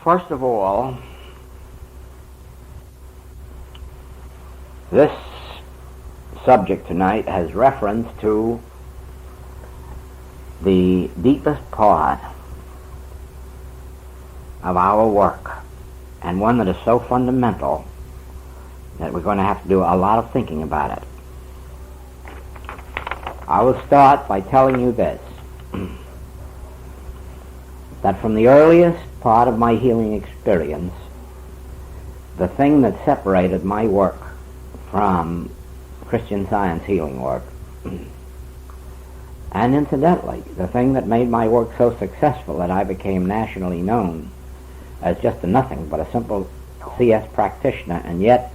First of all, this subject tonight has reference to the deepest part of our work, and one that is so fundamental that we're going to have to do a lot of thinking about it. I will start by telling you this, that from the earliest part of my healing experience, the thing that separated my work from Christian Science healing work, and incidentally, the thing that made my work so successful that I became nationally known as just a nothing but a simple CS practitioner, and yet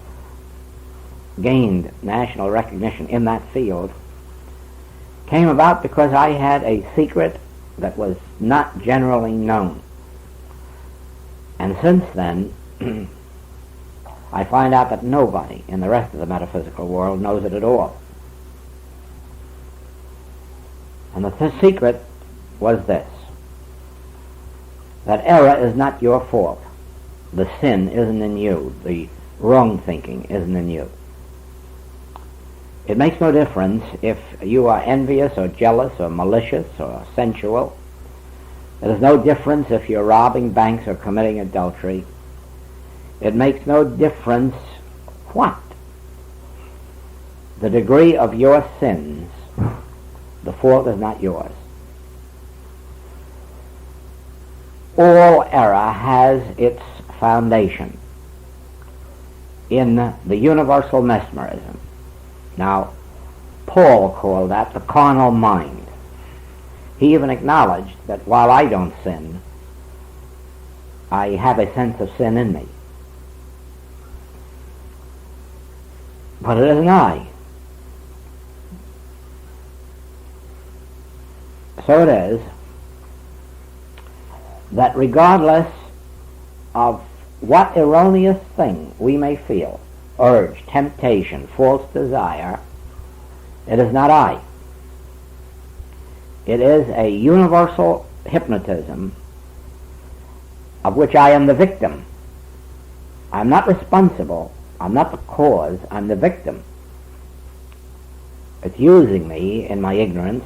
gained national recognition in that field, came about because I had a secret that was not generally known. And since then, I find out that nobody in the rest of the metaphysical world knows it at all. And the secret was this: that error is not your fault. The sin isn't in you. The wrong thinking isn't in you. It makes no difference if you are envious or jealous or malicious or sensual. There's no difference if you're robbing banks or committing adultery. It makes no difference what the degree of your sins. The fault is not yours. All error has its foundation in the universal mesmerism. Now, Paul called that the carnal mind. He even acknowledged that while I don't sin, I have a sense of sin in me. But it isn't I. So it is that regardless of what erroneous thing we may feel, urge, temptation, false desire, it is not I. It is a universal hypnotism of which I am the victim. I'm not responsible. I'm not the cause. I'm the victim. It's using me in my ignorance.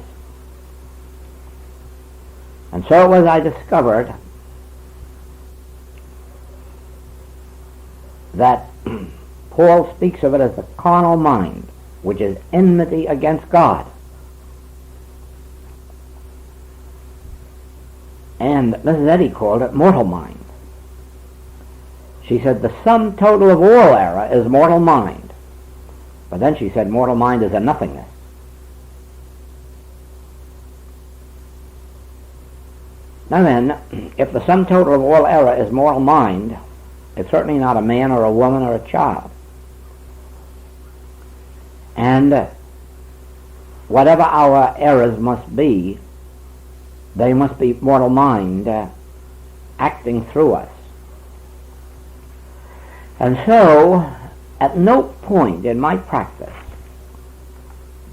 And so it was I discovered that Paul speaks of it as the carnal mind, which is enmity against God. And Mrs. Eddy called it mortal mind. She said the sum total of all error is mortal mind. But then she said mortal mind is a nothingness. Now then, if the sum total of all error is mortal mind, it's certainly not a man or a woman or a child. And whatever our errors must be, they must be mortal mind acting through us. And so, at no point in my practice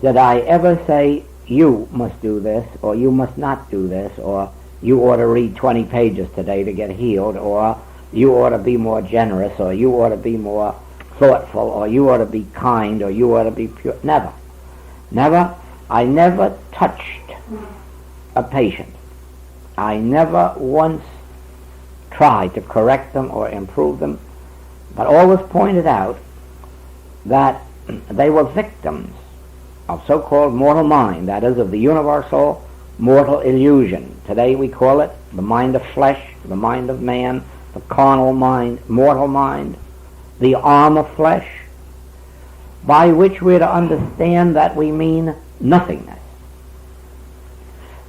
did I ever say, you must do this, or you must not do this, or you ought to read 20 pages today to get healed, or you ought to be more generous, or you ought to be more thoughtful, or you ought to be kind, or you ought to be pure. Never. Never. I never touched a patient. I never once tried to correct them or improve them, but always pointed out that they were victims of so-called mortal mind, that is, of the universal mortal illusion. Today we call it the mind of flesh, the mind of man, the carnal mind, mortal mind, the arm of flesh, by which we're to understand that we mean nothingness.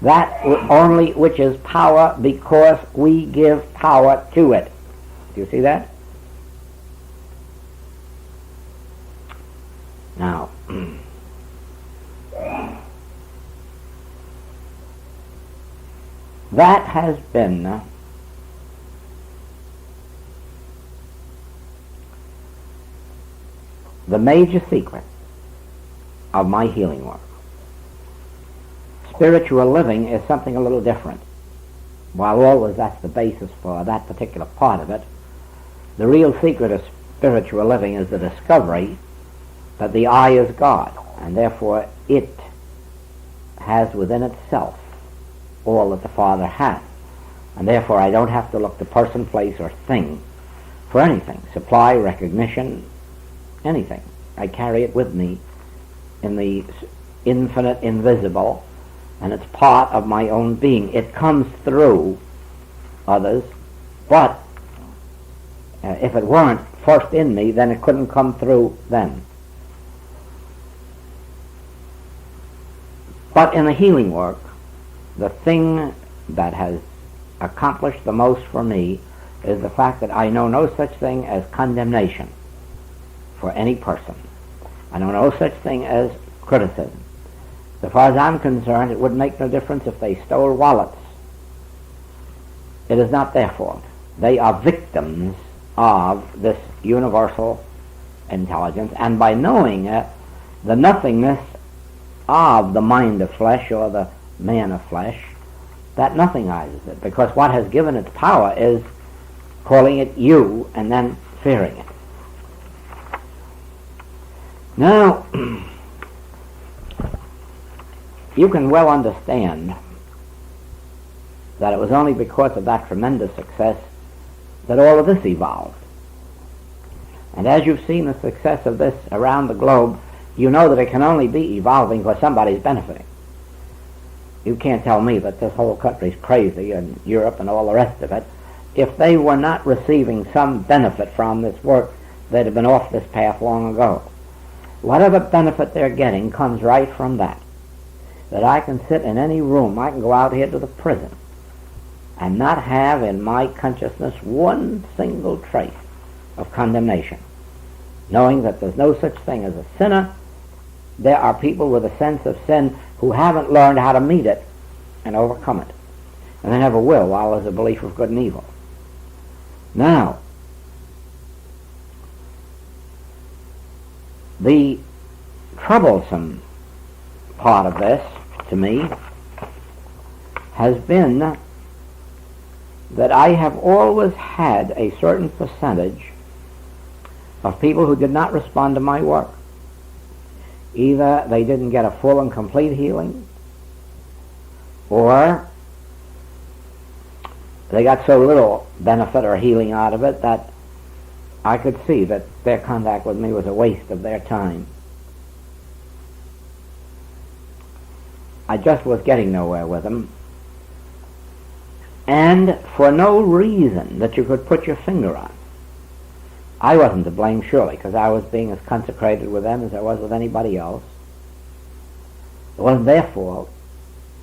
That only which is power because we give power to it. Do you see that? Now, that has been the major secret of my healing work. Spiritual living is something a little different. while always that's the basis for that particular part of it, the real secret of spiritual living is the discovery that the I is God, and therefore it has within itself all that the Father has. And therefore I don't have to look to person, place, or thing for anything, supply, recognition, anything. I carry it with me in the infinite invisible, and it's part of my own being. It comes through others, but if it weren't first in me, then it couldn't come through them. But in the healing work, the thing that has accomplished the most for me is the fact that I know no such thing as condemnation for any person. I know no such thing as criticism. So far as I'm concerned, it would make no difference if they stole wallets. It is not their fault. They are victims of this universal intelligence, and by knowing it, the nothingness of the mind of flesh or the man of flesh, that nothingizes it, because what has given its power is calling it you and then fearing it. Now, you can well understand that it was only because of that tremendous success that all of this evolved. And as you've seen the success of this around the globe, you know that it can only be evolving because somebody's benefiting. You can't tell me that this whole country's crazy, and Europe and all the rest of it. If they were not receiving some benefit from this work, they'd have been off this path long ago. Whatever benefit they're getting comes right from that. That I can sit in any room, I can go out here to the prison, and not have in my consciousness one single trace of condemnation. Knowing that there's no such thing as a sinner, there are people with a sense of sin who haven't learned how to meet it and overcome it. And they never will while there's a belief of good and evil. Now, the troublesome part of this, to me, has been that I have always had a certain percentage of people who did not respond to my work. Either they didn't get a full and complete healing, or they got so little benefit or healing out of it that I could see that their contact with me was a waste of their time. I just was getting nowhere with them, and for no reason that you could put your finger on. I wasn't to blame, surely, because I was being as consecrated with them as I was with anybody else. It wasn't their fault,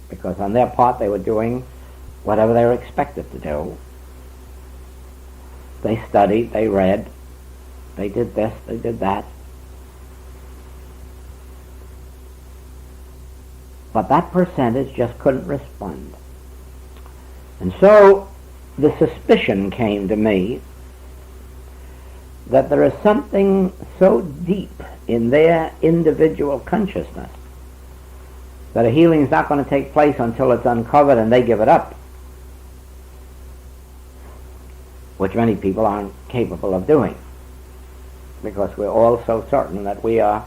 because on their part they were doing whatever they were expected to do. They studied, they read, they did this, they did that. But that percentage just couldn't respond. And so the suspicion came to me that there is something so deep in their individual consciousness that a healing is not going to take place until it's uncovered and they give it up, which many people aren't capable of doing, because we're all so certain that we are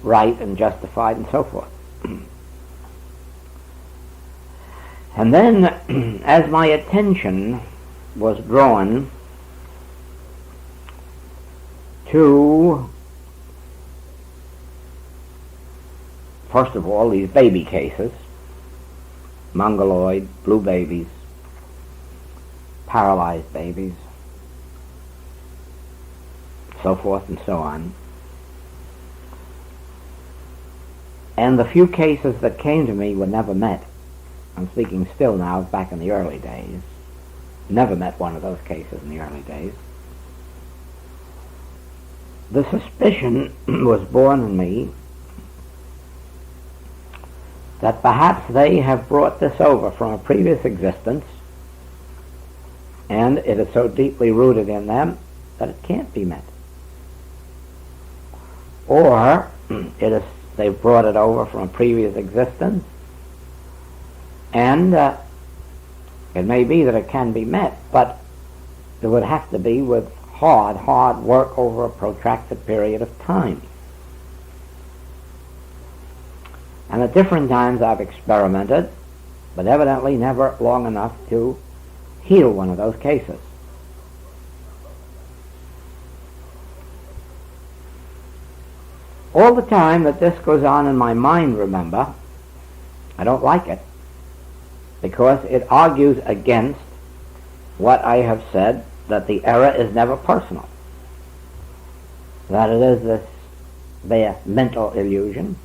right and justified and so forth. And then, as my attention was drawn to, first of all, these baby cases, mongoloid, blue babies, paralyzed babies, so forth and so on. And the few cases that came to me were never met. I'm speaking still now, back in the early days. Never met one of those cases in the early days. The suspicion was born in me that perhaps they have brought this over from a previous existence, and it is so deeply rooted in them that it can't be met. Or they've brought it over from a previous existence, and It may be that it can be met, but it would have to be with hard work over a protracted period of time. And at different times I've experimented, but evidently never long enough to heal one of those cases. All the time that this goes on in my mind, remember, I don't like it, because it argues against what I have said, that the error is never personal, that it is this bare mental illusion,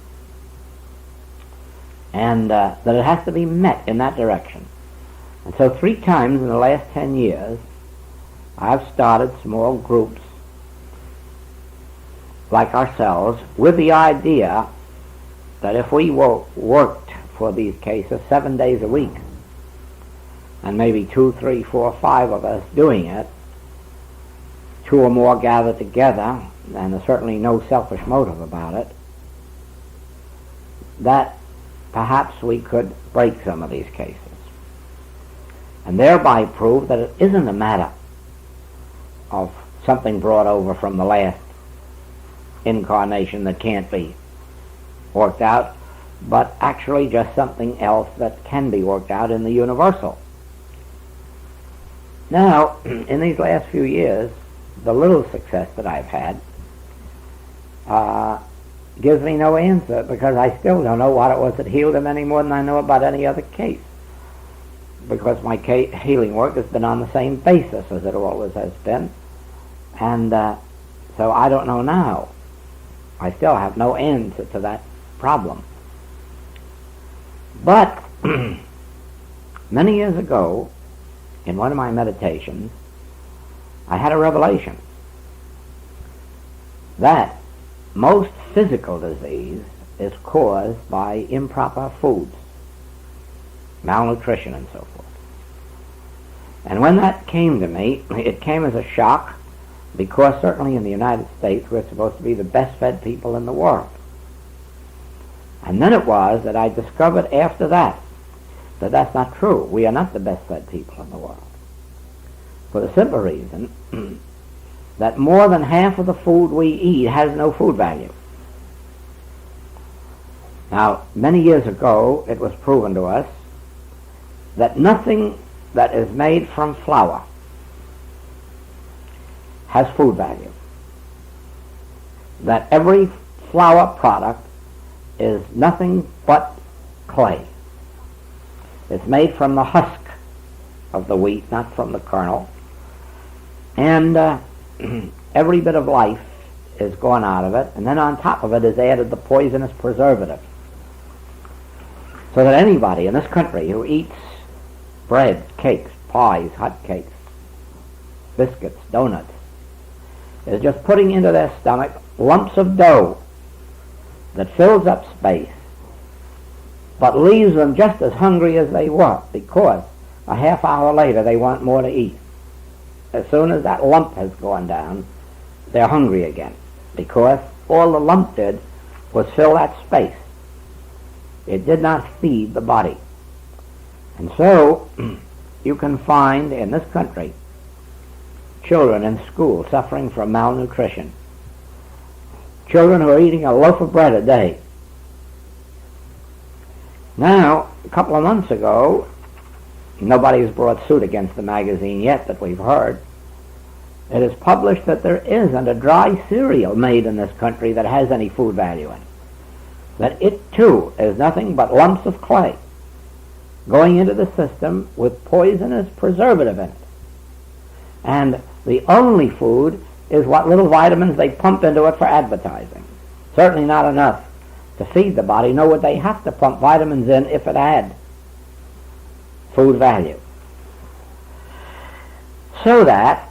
and that it has to be met in that direction. And so 3 times in the last 10 years, I've started small groups like ourselves with the idea that if we worked for these cases 7 days a week, and maybe 2, 3, 4, 5 of us doing it, 2 or more gathered together, and there's certainly no selfish motive about it, that perhaps we could break some of these cases, and thereby prove that it isn't a matter of something brought over from the last incarnation that can't be worked out, but actually just something else that can be worked out in the universal. Now, in these last few years, the little success that I've had gives me no answer, because I still don't know what it was that healed him any more than I know about any other case, because my healing work has been on the same basis as it always has been, and so I don't know now. I still have no answer to that problem. But many years ago, in one of my meditations, I had a revelation that most physical disease is caused by improper foods, malnutrition and so forth. And when that came to me, it came as a shock, because certainly in the United States we're supposed to be the best fed people in the world. And then it was that I discovered after that that's not true. We are not the best fed people in the world, for the simple reason that more than half of the food we eat has no food value. Now, many years ago it was proven to us that nothing that is made from flour has food value, that every flour product is nothing but clay. It's made from the husk of the wheat, not from the kernel, and every bit of life is gone out of it, and then on top of it is added the poisonous preservative, so that anybody in this country who eats bread, cakes, pies, hot cakes, biscuits, donuts, is just putting into their stomach lumps of dough that fills up space, but leaves them just as hungry as they were, because a half hour later they want more to eat. As soon as that lump has gone down, they're hungry again, because all the lump did was fill that space. It did not feed the body. And so you can find in this country children in school suffering from malnutrition, children who are eating a loaf of bread a day. Now, a couple of months ago, nobody's brought suit against the magazine yet that we've heard, it is published that there isn't a dry cereal made in this country that has any food value in it. That it too is nothing but lumps of clay going into the system with poisonous preservative in it. And the only food is what little vitamins they pump into it for advertising. Certainly not enough to feed the body, nor would they have to pump vitamins in if it had food value. So that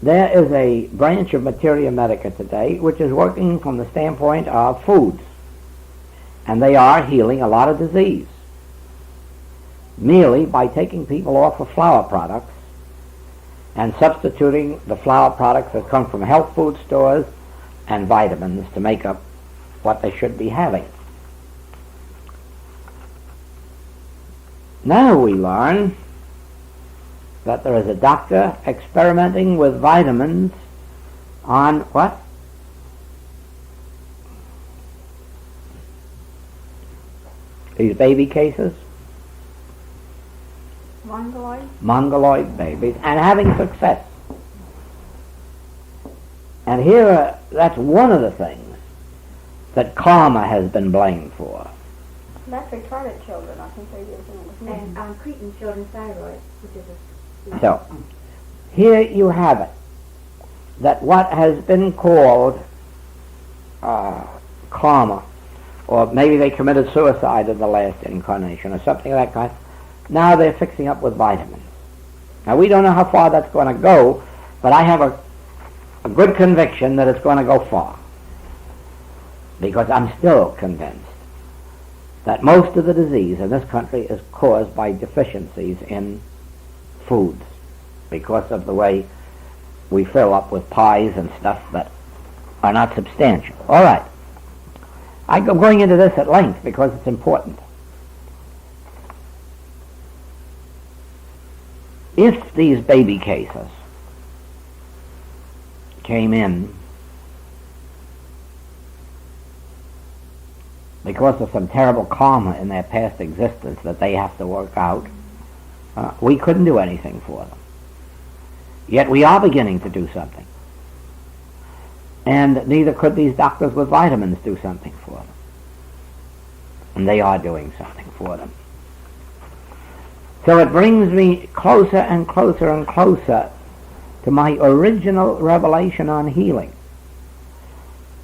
there is a branch of materia medica today which is working from the standpoint of foods, and they are healing a lot of disease merely by taking people off of flour products and substituting the flour products that come from health food stores and vitamins to make up what they should be having. Now we learn that there is a doctor experimenting with vitamins on what? These baby cases? Mongoloid babies, and having success. And here, that's one of the things that karma has been blamed for. That's retarded children, I think they're using it. And on Cretan children's thyroid, which is a... So, here you have it, that what has been called karma, or maybe they committed suicide in the last incarnation, or something of that kind, now they're fixing up with vitamins. Now we don't know how far that's going to go, but I have a good conviction that it's going to go far, because I'm still convinced that most of the disease in this country is caused by deficiencies in foods, because of the way we fill up with pies and stuff that are not substantial. All right. I'm going into this at length because it's important. If these baby cases came in because of some terrible karma in their past existence that they have to work out, we couldn't do anything for them. Yet we are beginning to do something. And neither could these doctors with vitamins do something for them. And they are doing something for them. So it brings me closer and closer and closer to my original revelation on healing.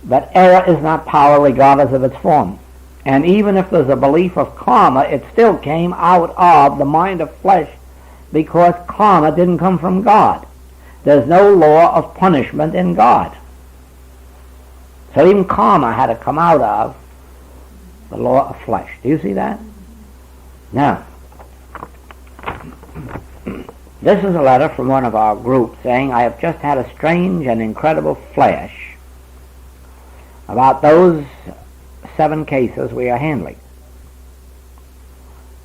That error is not power regardless of its form. And even if there's a belief of karma, it still came out of the mind of flesh, because karma didn't come from God. There's no law of punishment in God. So even karma had to come out of the law of flesh. Do you see that? Now, this is a letter from one of our groups saying, I have just had a strange and incredible flash about those 7 cases we are handling.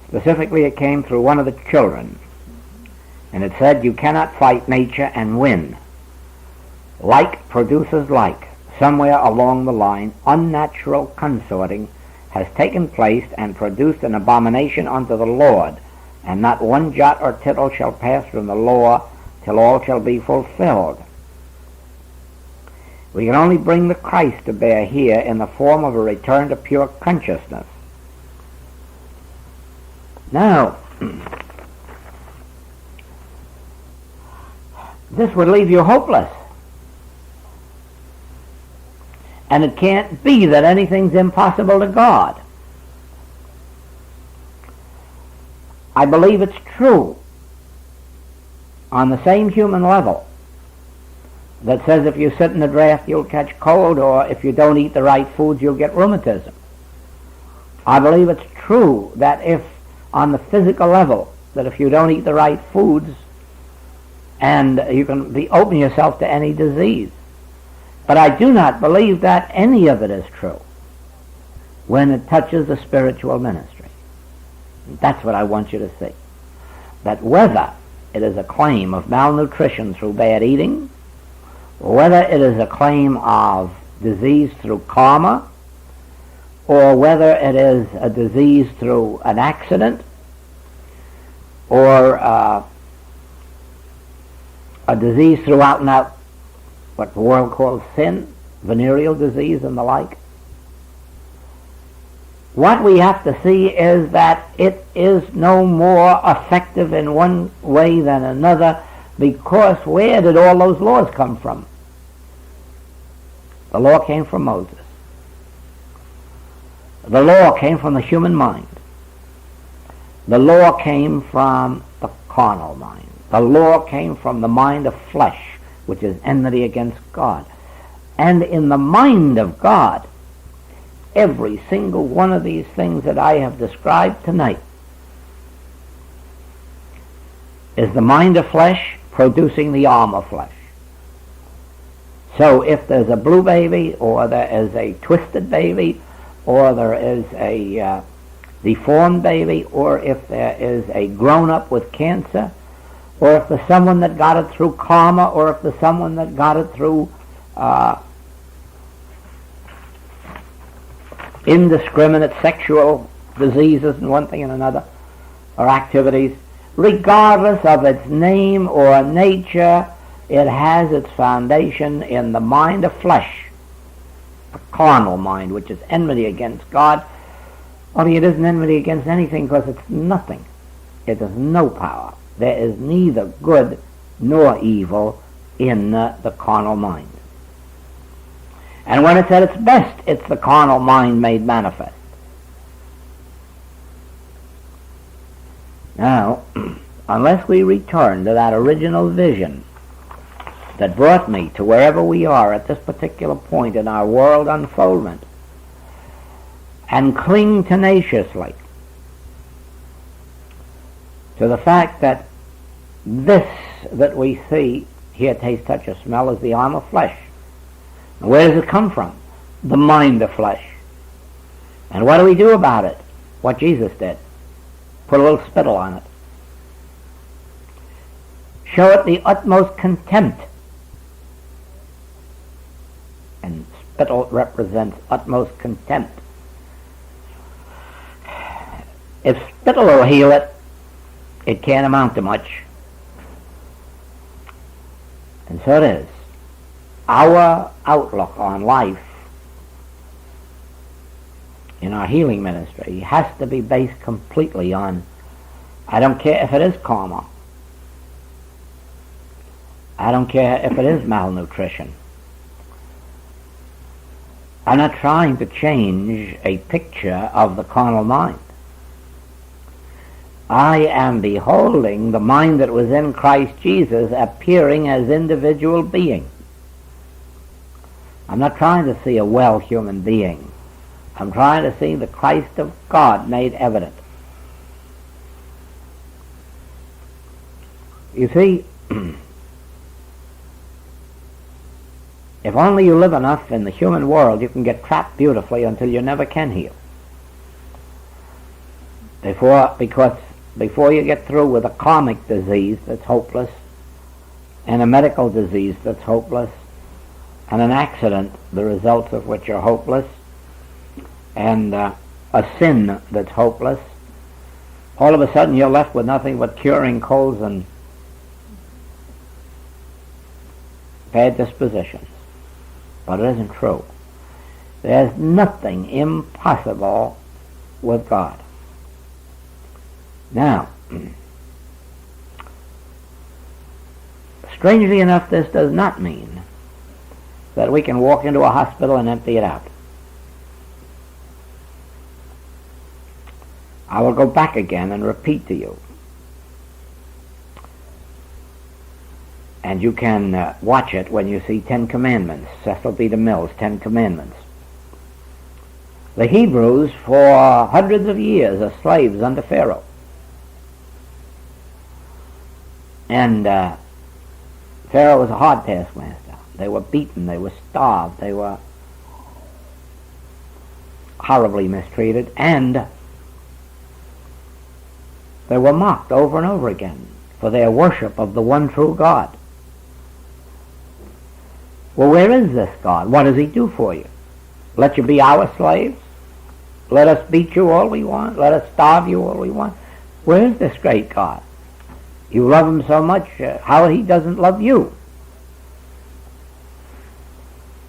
Specifically, it came through one of the children, and it said, you cannot fight nature and win. Like produces like. Somewhere along the line, unnatural consorting has taken place and produced an abomination unto the Lord, and not one jot or tittle shall pass from the law till all shall be fulfilled. We can only bring the Christ to bear here in the form of a return to pure consciousness. Now, this would leave you hopeless. And it can't be that anything's impossible to God. I believe it's true on the same human level that says if you sit in a draft you'll catch cold, or if you don't eat the right foods you'll get rheumatism. I believe it's true that if on the physical level, that if you don't eat the right foods, and you can be open yourself to any disease. But I do not believe that any of it is true when it touches the spiritual ministry. That's what I want you to see. That whether it is a claim of malnutrition through bad eating, or whether it is a claim of disease through karma, or whether it is a disease through an accident, or a disease through out and out what the world calls sin, venereal disease and the like. What we have to see is that it is no more effective in one way than another, because where did all those laws come from? The law came from Moses. The law came from the human mind. The law came from the carnal mind. The law came from the mind of flesh, which is enmity against God. And in the mind of God, every single one of these things that I have described tonight is the mind of flesh producing the arm of flesh. So if there's a blue baby, or there is a twisted baby, or there is a deformed baby, or if there is a grown-up with cancer, or if there's someone that got it through karma, or if there's someone that got it through indiscriminate sexual diseases and one thing and another, or activities, regardless of its name or nature, it has its foundation in the mind of flesh, the carnal mind, which is enmity against God. Only it isn't enmity against anything because it's nothing. It has no power. There is neither good nor evil in the carnal mind. And when it's at its best, it's the carnal mind made manifest. Now, unless we return to that original vision that brought me to wherever we are at this particular point in our world unfoldment, and cling tenaciously to the fact that this that we see, hear, taste, touch, or smell, is the arm of flesh. And where does it come from? The mind of flesh. And what do we do about it? What Jesus did. Put a little spittle on it. Show it the utmost contempt. And spittle represents utmost contempt. If spittle will heal it, it can't amount to much. And so it is. Our outlook on life in our healing ministry has to be based completely on, I don't care if it is karma. I don't care if it is malnutrition. I'm not trying to change a picture of the carnal mind. I am beholding the mind that was in Christ Jesus appearing as individual being. I'm not trying to see a well human being. I'm trying to see the Christ of God made evident. You see, if only you live enough in the human world, you can get trapped beautifully until you never can heal. Because before you get through with a karmic disease that's hopeless, and a medical disease that's hopeless, and an accident, the results of which are hopeless, and a sin that's hopeless, all of a sudden you're left with nothing but curing colds and bad dispositions. But it isn't true. There's nothing impossible with God. Now, strangely enough, this does not mean that we can walk into a hospital and empty it out. I will go back again and repeat to you. And you can watch it when you see 10 Commandments, Cecil B. DeMille's 10 Commandments. The Hebrews, for hundreds of years, are slaves under Pharaoh. And Pharaoh was a hard taskmaster. They were beaten, they were starved, they were horribly mistreated, and they were mocked over and over again for their worship of the one true God. Well, where is this God? What does he do for you? Let you be our slaves? Let us beat you all we want? Let us starve you all we want? Where is this great God? You love him so much, how he doesn't love you?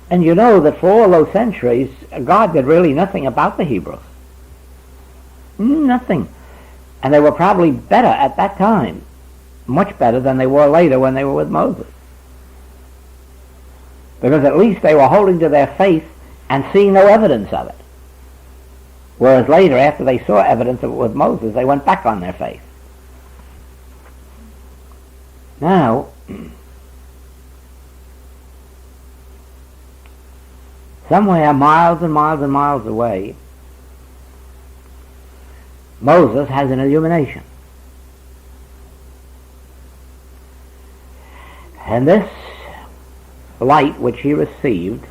And you know that for all those centuries, God did really nothing about the Hebrews. Nothing. And they were probably better at that time, much better than they were later when they were with Moses. Because at least they were holding to their faith and seeing no evidence of it. Whereas later, after they saw evidence of it with Moses, they went back on their faith. Now, somewhere miles and miles and miles away, Moses has an illumination. And this light which he received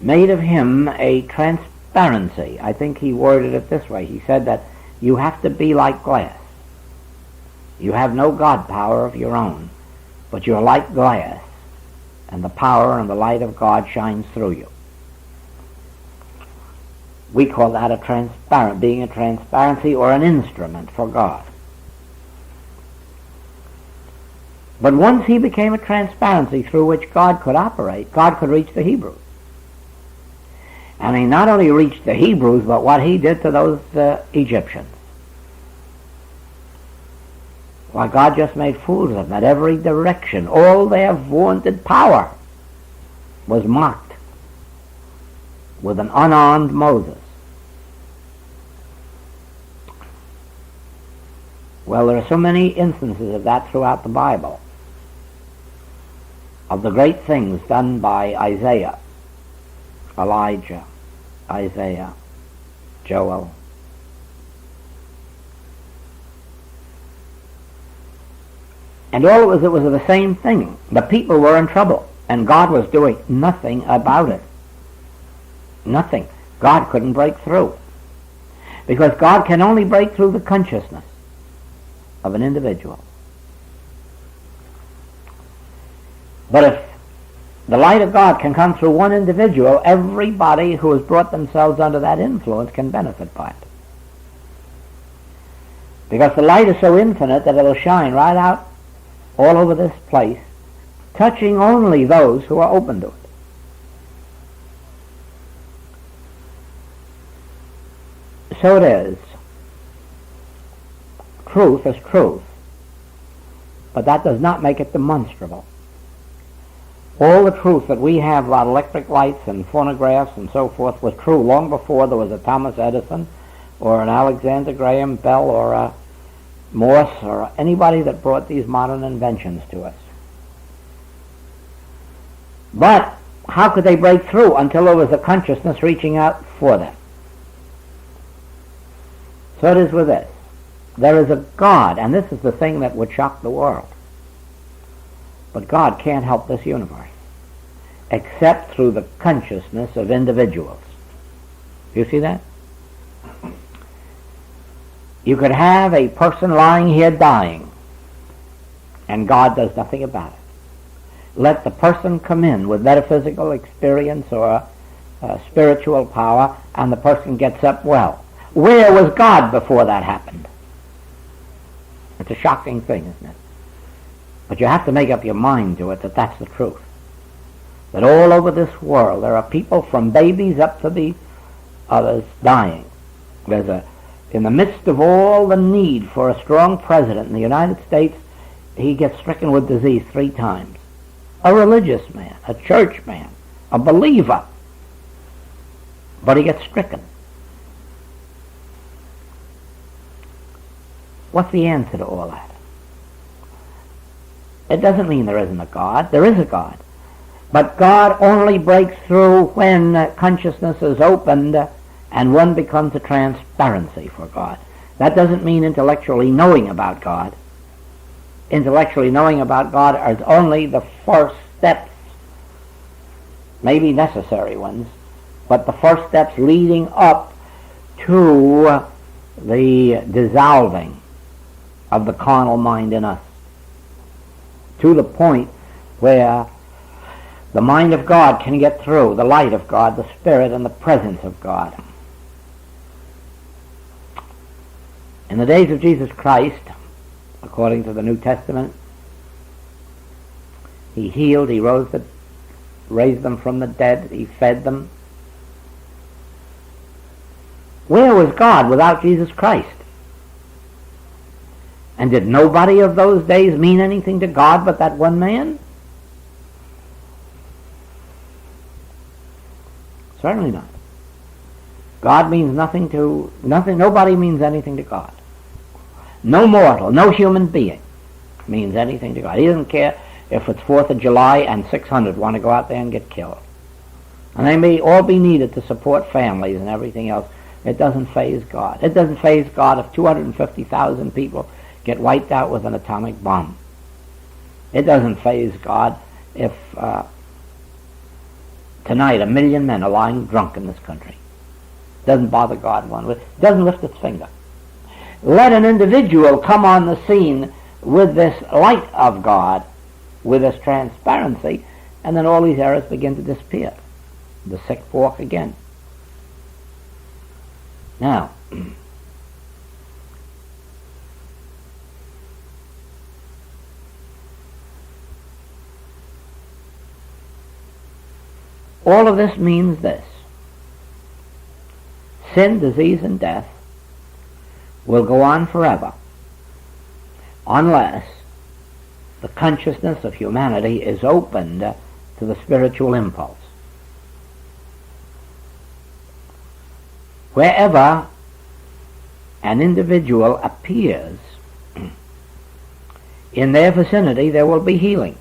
made of him a transparency. I think he worded it this way. He said that you have to be like glass. You have no God power of your own, but you're like glass, and the power and the light of God shines through you. We call that being a transparency or an instrument for God. But once he became a transparency through which God could operate, God could reach the Hebrews. And he not only reached the Hebrews, but what he did to those Egyptians. Why, God just made fools of them at every direction. All their vaunted power was mocked with an unarmed Moses. Well, there are so many instances of that throughout the Bible, of the great things done by Isaiah, Elijah, Isaiah, Joel. And all it was the same thing. The people were in trouble, and God was doing nothing about it. Nothing. God couldn't break through. Because God can only break through the consciousness of an individual. But if the light of God can come through one individual, everybody who has brought themselves under that influence can benefit by it. Because the light is so infinite that it'll shine right out all over this place, touching only those who are open to it. So it is. Truth is truth, but that does not make it demonstrable. All the truth that we have about electric lights and phonographs and so forth was true long before there was a Thomas Edison or an Alexander Graham Bell or a Morse or anybody that brought these modern inventions to us. But how could they break through until there was a consciousness reaching out for them? So it is with this. There is a God, and this is the thing that would shock the world. But God can't help this universe except through the consciousness of individuals. You see that? You could have a person lying here dying, and God does nothing about it. Let the person come in with metaphysical experience or spiritual power, and the person gets up well. Where was God before that happened? It's a shocking thing, isn't it? But you have to make up your mind to it that that's the truth. That all over this world there are people from babies up to the others dying. In the midst of all the need for a strong president in the United States, he gets stricken with disease 3 times. A religious man, a church man, a believer. But he gets stricken. What's the answer to all that? It doesn't mean there isn't a God. There is a God. But God only breaks through when consciousness is opened and one becomes a transparency for God. That doesn't mean intellectually knowing about God. Intellectually knowing about God is only the first steps, maybe necessary ones, but the first steps leading up to the dissolving of the carnal mind in us, to the point where the mind of God can get through, the light of God, the Spirit, and the presence of God. In the days of Jesus Christ, according to the New Testament, he healed, he raised them from the dead, he fed them. Where was God without Jesus Christ? And did nobody of those days mean anything to God but that one man? Certainly not. God means nothing. Nobody means anything to God. No mortal, no human being means anything to God. He doesn't care if it's 4th of July and 600 want to go out there and get killed. And they may all be needed to support families and everything else. It doesn't faze God. It doesn't faze God if 250,000 people get wiped out with an atomic bomb. It doesn't faze God if tonight 1 million men are lying drunk in this country. Doesn't bother God one whit. Doesn't lift its finger. Let an individual come on the scene with this light of God, with this transparency, and then all these errors begin to disappear. The sick walk again. Now, all of this means this: sin, disease, and death will go on forever unless the consciousness of humanity is opened to the spiritual impulse. Wherever an individual appears, in their vicinity there will be healing.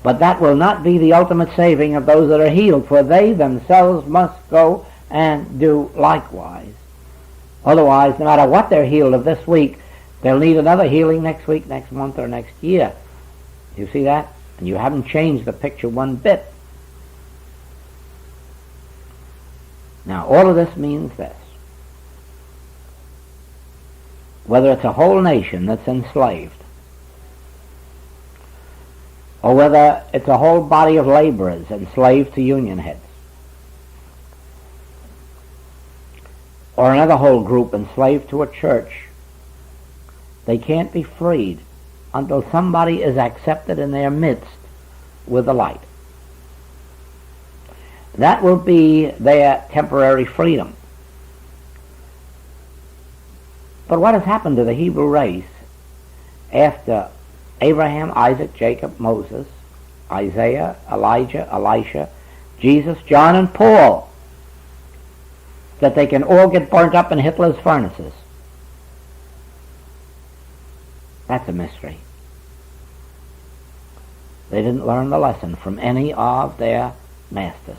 But that will not be the ultimate saving of those that are healed, for they themselves must go and do likewise. Otherwise, no matter what they're healed of this week, they'll need another healing next week, next month, or next year. You see that? And you haven't changed the picture one bit. Now, all of this means this: whether it's a whole nation that's enslaved, or whether it's a whole body of laborers enslaved to union heads, or another whole group enslaved to a church, they can't be freed until somebody is accepted in their midst with the light. That will be their temporary freedom. But what has happened to the Hebrew race after Abraham, Isaac, Jacob, Moses, Isaiah, Elijah, Elisha, Jesus, John, and Paul, that they can all get burnt up in Hitler's furnaces? That's a mystery. They didn't learn the lesson from any of their masters.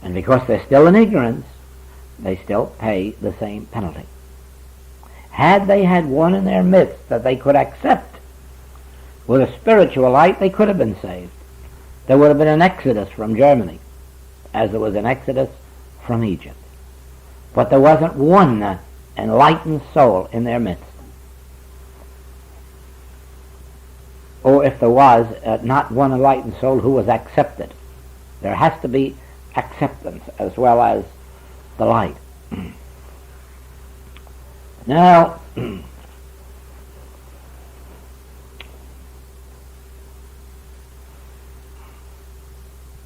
And because they're still in ignorance, they still pay the same penalty. Had they had one in their midst that they could accept with a spiritual light, they could have been saved. There would have been an exodus from Germany, as there was an exodus from Egypt. But there wasn't one enlightened soul in their midst. Or if there was, not one enlightened soul who was accepted. There has to be acceptance as well as the light. Now,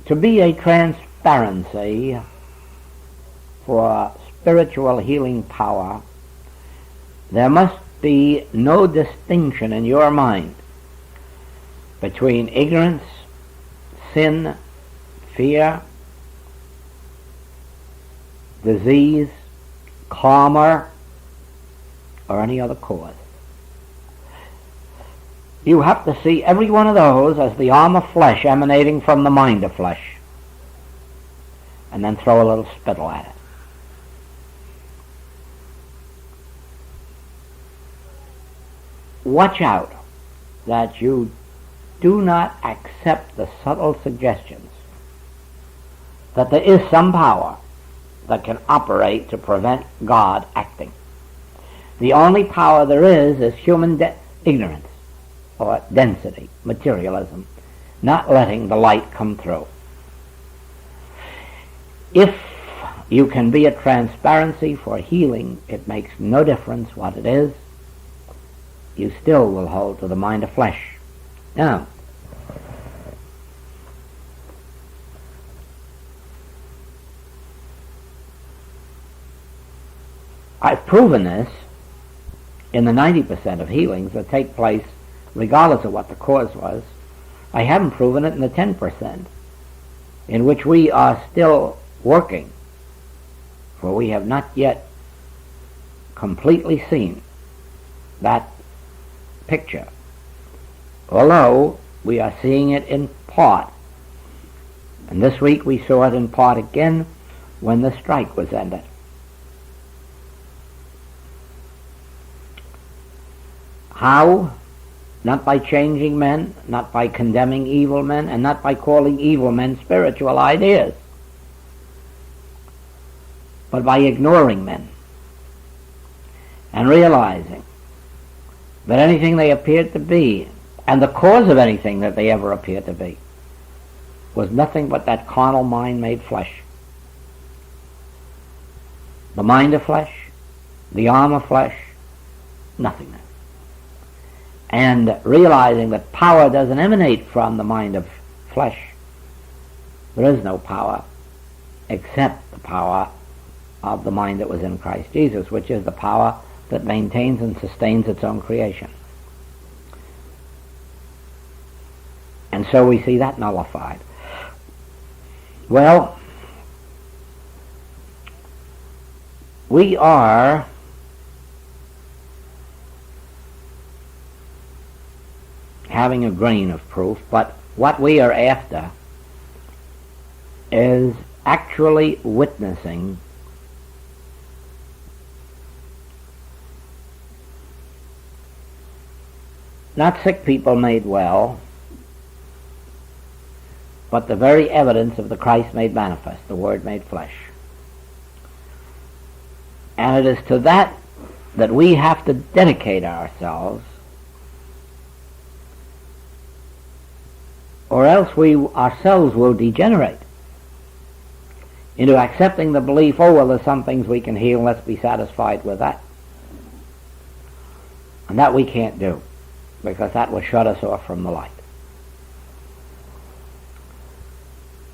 to be a transparency for spiritual healing power, there must be no distinction in your mind between ignorance, sin, fear, disease, karma, or any other cause. You have to see every one of those as the arm of flesh emanating from the mind of flesh, and then throw a little spittle at it. Watch out that you do not accept the subtle suggestions that there is some power that can operate to prevent God acting. The only power there is human ignorance or density, materialism, not letting the light come through. If you can be a transparency for healing, it makes no difference what it is. You still will hold to the mind of flesh. Now, I've proven this in the 90% of healings that take place regardless of what the cause was. I haven't proven it in the 10% in which we are still working, for we have not yet completely seen that picture, although we are seeing it in part. And this week we saw it in part again when the strike was ended. How? Not by changing men, not by condemning evil men, and not by calling evil men spiritual ideas. but by ignoring men and realizing that anything they appeared to be, and the cause of anything that they ever appeared to be, was nothing but that carnal mind made flesh. The mind of flesh, the arm of flesh, nothingness. And realizing that power doesn't emanate from the mind of flesh. There is no power except the power of the mind that was in Christ Jesus, which is the power that maintains and sustains its own creation. And so we see that nullified. Well, we are having a grain of proof, but what we are after is actually witnessing not sick people made well, but the very evidence of the Christ made manifest, the Word made flesh. And it is to that we have to dedicate ourselves, or else we ourselves will degenerate into accepting the belief, oh, well, there's some things we can heal, let's be satisfied with that. And that we can't do, because that will shut us off from the light.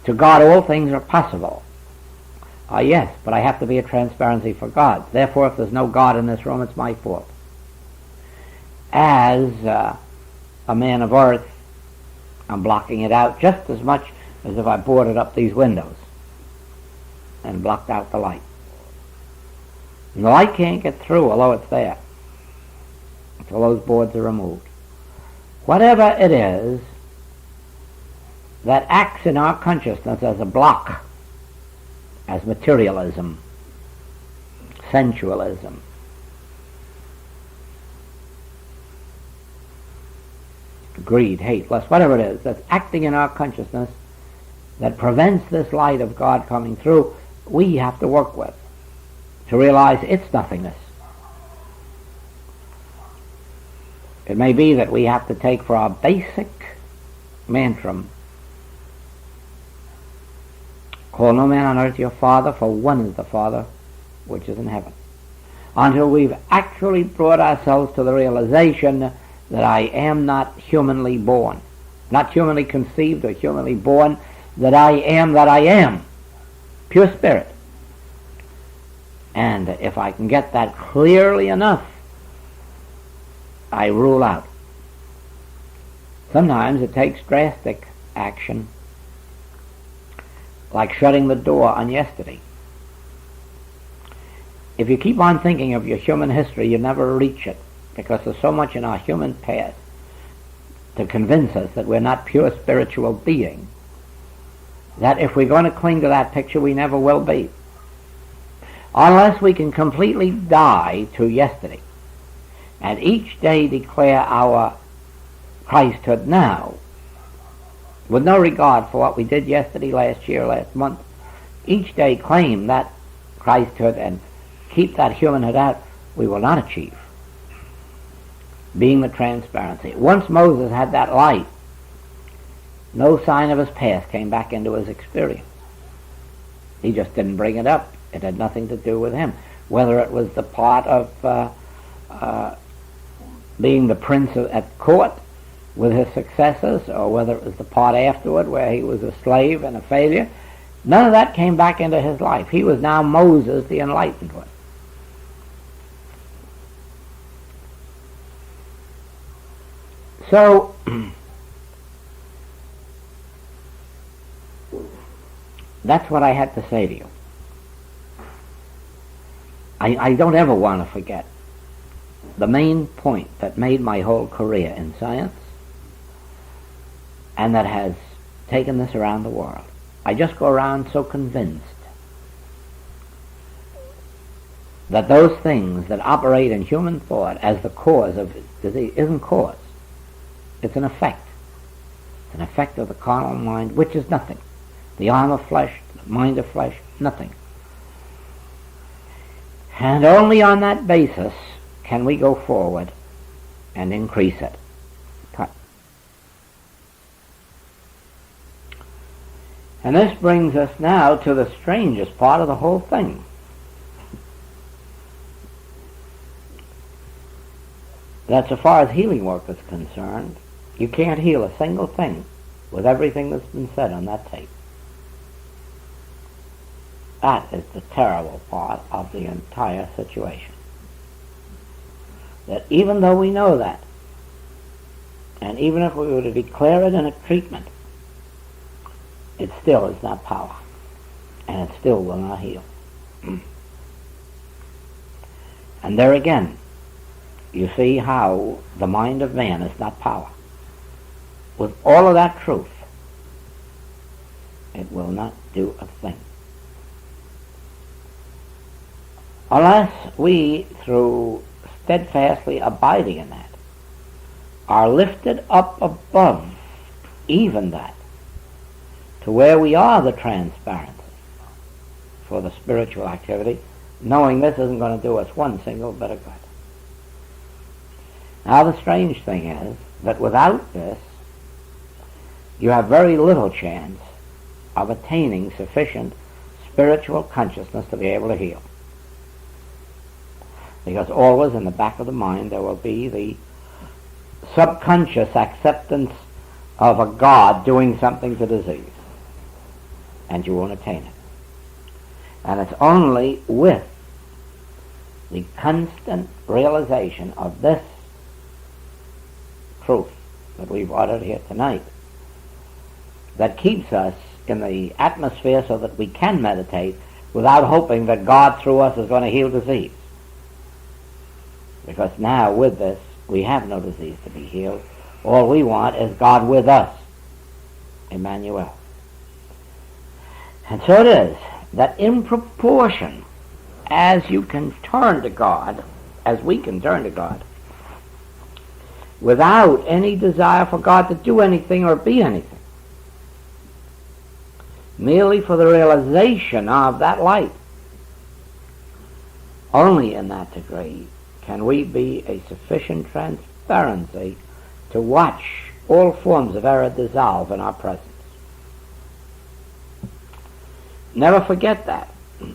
To God all things are possible. Yes, but I have to be a transparency for God. Therefore, if there's no God in this room, it's my fault. As a man of earth, I'm blocking it out just as much as if I boarded up these windows and blocked out the light. And the light can't get through, although it's there, until those boards are removed. Whatever it is that acts in our consciousness as a block, as materialism, sensualism, greed, hate, lust, whatever it is that's acting in our consciousness that prevents this light of God coming through, we have to work with to realize its nothingness. It may be that we have to take for our basic mantra, call no man on earth your father, for one is the Father which is in heaven. Until we've actually brought ourselves to the realization that I am not humanly born, not humanly conceived or humanly born, that I am, pure spirit. And if I can get that clearly enough, I rule out. Sometimes it takes drastic action, like shutting the door on yesterday. If you keep on thinking of your human history, you never reach it, because there's so much in our human past to convince us that we're not pure spiritual beings, that if we're going to cling to that picture, we never will be. Unless we can completely die to yesterday and each day declare our Christhood now, with no regard for what we did yesterday, last year, last month, each day claim that Christhood and keep that humanhood out, we will not achieve being the transparency. Once Moses had that light, no sign of his past came back into his experience. He just didn't bring it up. It had nothing to do with him. Whether it was the part of being the prince at court with his successors, or whether it was the part afterward where he was a slave and a failure, none of that came back into his life. He was now Moses, the enlightened one. So, that's what I had to say to you. I don't ever want to forget the main point that made my whole career in science and that has taken this around the world. I just go around so convinced that those things that operate in human thought as the cause of disease isn't cause. It's an effect. It's an effect of the carnal mind, which is nothing. The arm of flesh, the mind of flesh, nothing. And only on that basis can we go forward and increase it. And this brings us now to the strangest part of the whole thing. That so far as healing work is concerned, you can't heal a single thing with everything that's been said on that tape. That is the terrible part of the entire situation. That even though we know that, and even if we were to declare it in a treatment, it still is not power, and it still will not heal. And there again, you see how the mind of man is not power. With all of that truth, it will not do a thing. Unless we, through steadfastly abiding in that, are lifted up above even that, to where we are the transparency for the spiritual activity, knowing this isn't going to do us one single bit of good. Now the strange thing is that without this, you have very little chance of attaining sufficient spiritual consciousness to be able to heal. Because always in the back of the mind there will be the subconscious acceptance of a God doing something to disease, and you won't attain it. And it's only with the constant realization of this truth that we've uttered here tonight that keeps us in the atmosphere so that we can meditate without hoping that God through us is going to heal disease. Because now with this we have no disease to be healed. All we want is God with us, Emmanuel. And so it is that in proportion as you can turn to God, as we can turn to God, without any desire for God to do anything or be anything, merely for the realization of that light, only in that degree can we be a sufficient transparency to watch all forms of error dissolve in our presence. Never forget that.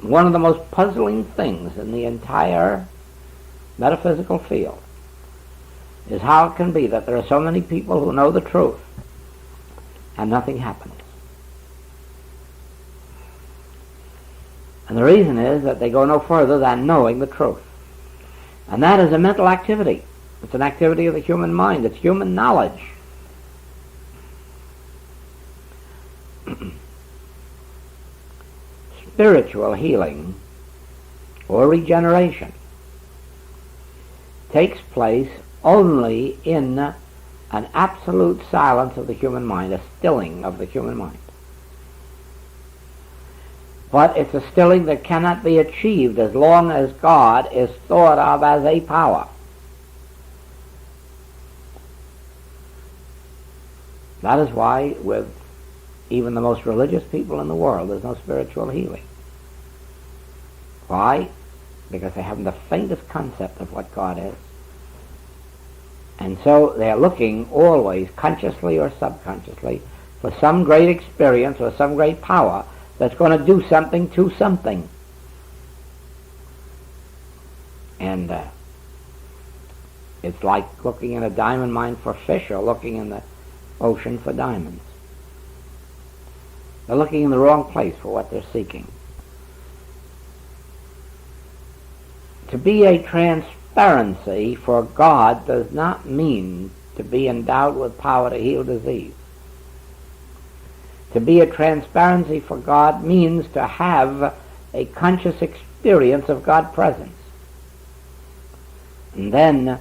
One of the most puzzling things in the entire metaphysical field is how it can be that there are so many people who know the truth and nothing happens. And the reason is that they go no further than knowing the truth. And that is a mental activity. It's an activity of the human mind. It's human knowledge. Spiritual healing or regeneration takes place only in an absolute silence of the human mind, a stilling of the human mind. But it's a stilling that cannot be achieved as long as God is thought of as a power. That is why with even the most religious people in the world there's no spiritual healing. Why? Because they haven't the faintest concept of what God is. And so they're looking always, consciously or subconsciously, for some great experience or some great power that's going to do something to something. And it's like looking in a diamond mine for fish or looking in the ocean for diamonds. They're looking in the wrong place for what they're seeking. To be a transparency for God does not mean to be endowed with power to heal disease. To be a transparency for God means to have a conscious experience of God's presence. And then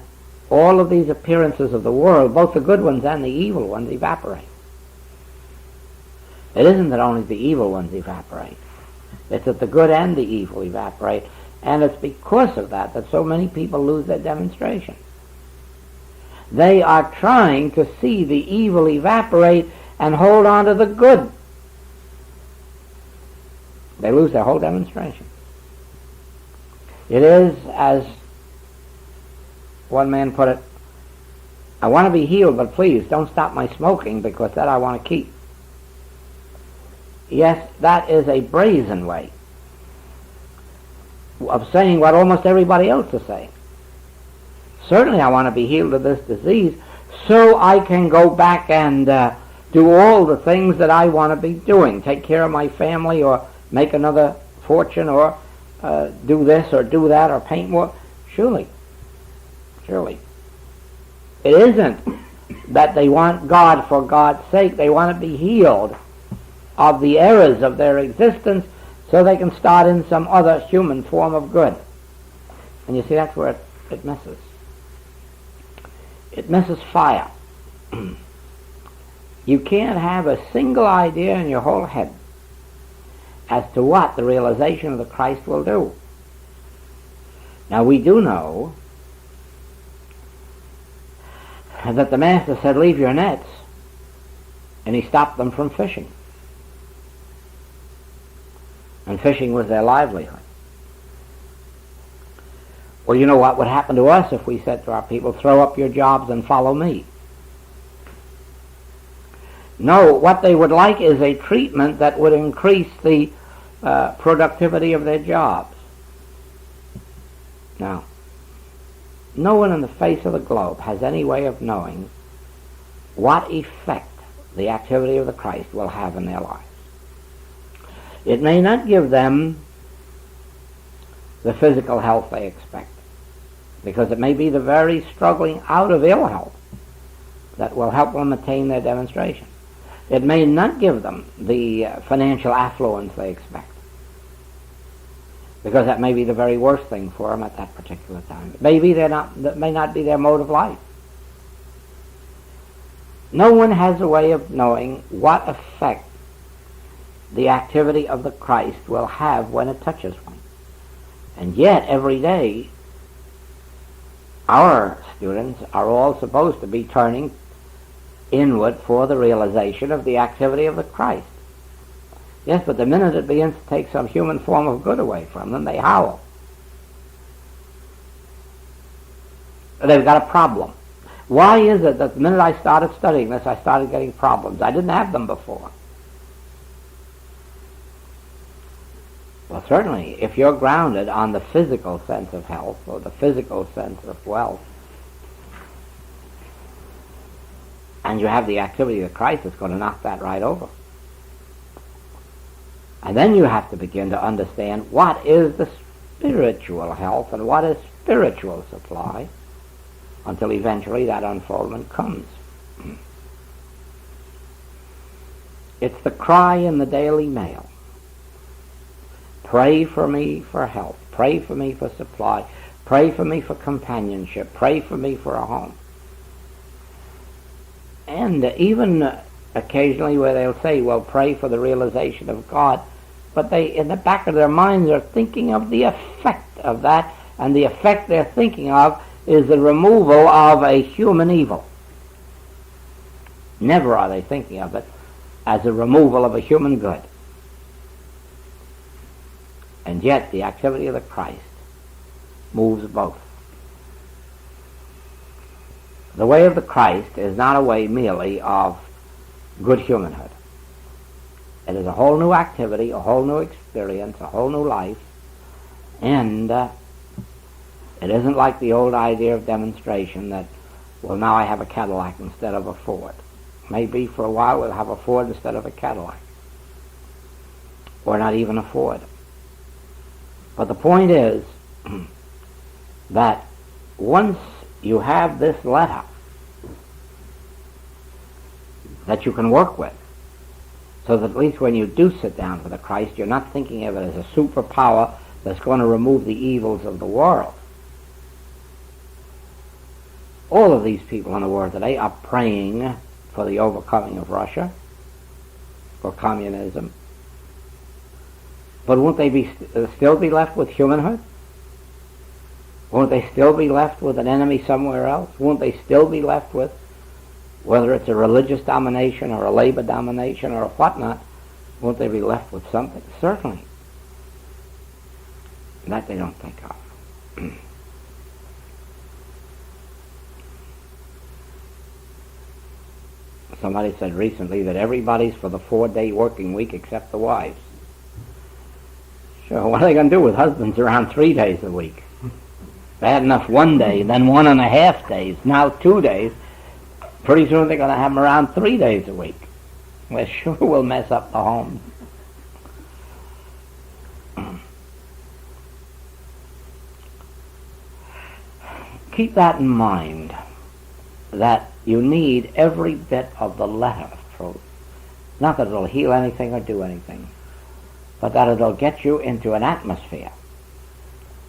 all of these appearances of the world, both the good ones and the evil ones, evaporate. It isn't that only the evil ones evaporate. It's that the good and the evil evaporate. And it's because of that that so many people lose their demonstration. They are trying to see the evil evaporate and hold on to the good. They lose their whole demonstration. It is, as one man put it, I want to be healed, but please don't stop my smoking, because that I want to keep. Yes, that is a brazen way of saying what almost everybody else is saying. Certainly I want to be healed of this disease so I can go back and do all the things that I want to be doing, take care of my family or make another fortune or do this or do that or paint more. Surely. It isn't that they want God for God's sake. They want to be healed of the errors of their existence so they can start in some other human form of good. And you see, that's where it misses. It misses fire. You can't have a single idea in your whole head as to what the realization of the Christ will do. Now, we do know that the Master said, leave your nets, and he stopped them from fishing. And fishing was their livelihood. Well, you know what would happen to us if we said to our people, throw up your jobs and follow me? No, what they would like is a treatment that would increase the productivity of their jobs. Now, no one on the face of the globe has any way of knowing what effect the activity of the Christ will have in their lives. It may not give them the physical health they expect, because it may be the very struggling out of ill health that will help them attain their demonstration. It may not give them the financial affluence they expect, because that may be the very worst thing for them at that particular time. That may not be their mode of life. No one has a way of knowing what effect the activity of the Christ will have when it touches one. And yet, every day, our students are all supposed to be turning inward for the realization of the activity of the Christ. Yes, but the minute it begins to take some human form of good away from them, they howl. They've got a problem. Why is it that the minute I started studying this, I started getting problems? I didn't have them before. Well, certainly, if you're grounded on the physical sense of health or the physical sense of wealth, and you have the activity of Christ, it's going to knock that right over. And then you have to begin to understand what is the spiritual health and what is spiritual supply, until eventually that unfoldment comes. It's the cry in the Daily Mail. Pray for me for health. Pray for me for supply. Pray for me for companionship. Pray for me for a home. And even occasionally where they'll say, well, pray for the realization of God, but they, in the back of their minds, are thinking of the effect of that, and the effect they're thinking of is the removal of a human evil. Never are they thinking of it as a removal of a human good. And yet the activity of the Christ moves both. The way of the Christ is not a way merely of good humanhood. It is a whole new activity, a whole new experience, a whole new life, and it isn't like the old idea of demonstration that, well, now I have a Cadillac instead of a Ford. Maybe for a while we'll have a Ford instead of a Cadillac, or not even a Ford. But the point is that once you have this letter that you can work with, so that at least when you do sit down for the Christ, you're not thinking of it as a superpower that's going to remove the evils of the world. All of these people in the world today are praying for the overcoming of Russia, for communism. But won't they still be left with humanhood? Won't they still be left with an enemy somewhere else? Won't they still be left with, whether it's a religious domination or a labor domination or a whatnot, won't they be left with something? Certainly. That they don't think of. Somebody said recently that everybody's for the 4-day working week except the wives. Sure, what are they going to do with husbands around 3 days a week? They had enough 1 day, then 1.5 days, now 2 days. Pretty soon they're going to have them around 3 days a week. Well, sure will mess up the home. Keep that in mind, that you need every bit of the letter of truth. Not that it'll heal anything or do anything, but that it'll get you into an atmosphere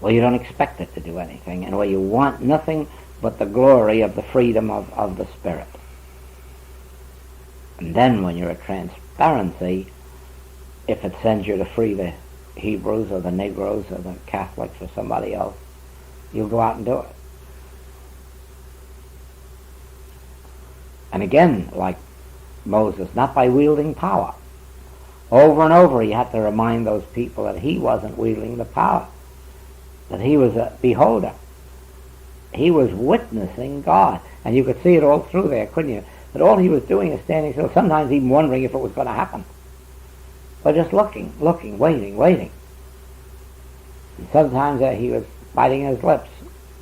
where you don't expect it to do anything and where you want nothing but the glory of the freedom of the Spirit. And then when you're at transparency, if it sends you to free the Hebrews or the Negroes or the Catholics or somebody else, you'll go out and do it. And again, like Moses, not by wielding power. Over and over he had to remind those people that he wasn't wielding the power, that he was a beholder. He was witnessing God. And you could see it all through there, couldn't you? That all he was doing is standing still, sometimes even wondering if it was going to happen. But just looking, waiting. And sometimes he was biting his lips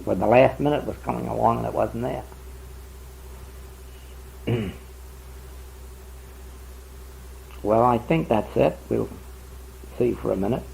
when the last minute was coming along and it wasn't there. Well, I think that's it. We'll see for a minute.